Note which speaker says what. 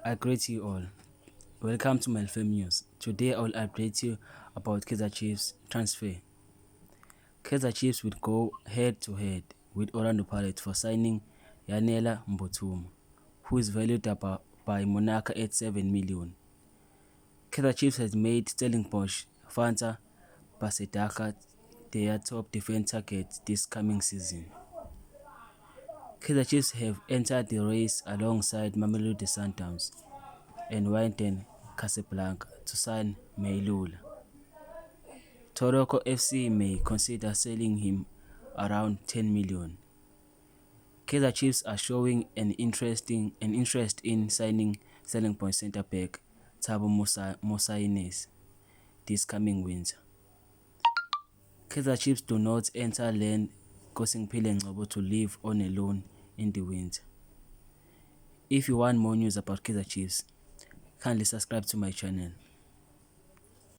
Speaker 1: I greet you all. Welcome to my film news. Today I will update you about Kaizer Chiefs transfer. Kaizer Chiefs will go head to head with Orlando Pirates for signing Yanela Mbotumo, who is valued by Monaco at 7 million. Kaizer Chiefs has made Stellenbosch Fanta Basedaka their top defense target this coming season. Kaizer Chiefs have entered the race alongside Mamelodi Sundowns and Wydad Casablanca to sign Mailula. Toroko FC may consider selling him around 10 million. Kaizer Chiefs are showing an interest in signing selling point centre back Thabo Mosaines this coming winter. Kaizer Chiefs do not enter land Kosimpile Ngcobo to live on a loan in the winter. If you want more news about Kaizer Chiefs, kindly subscribe to my channel.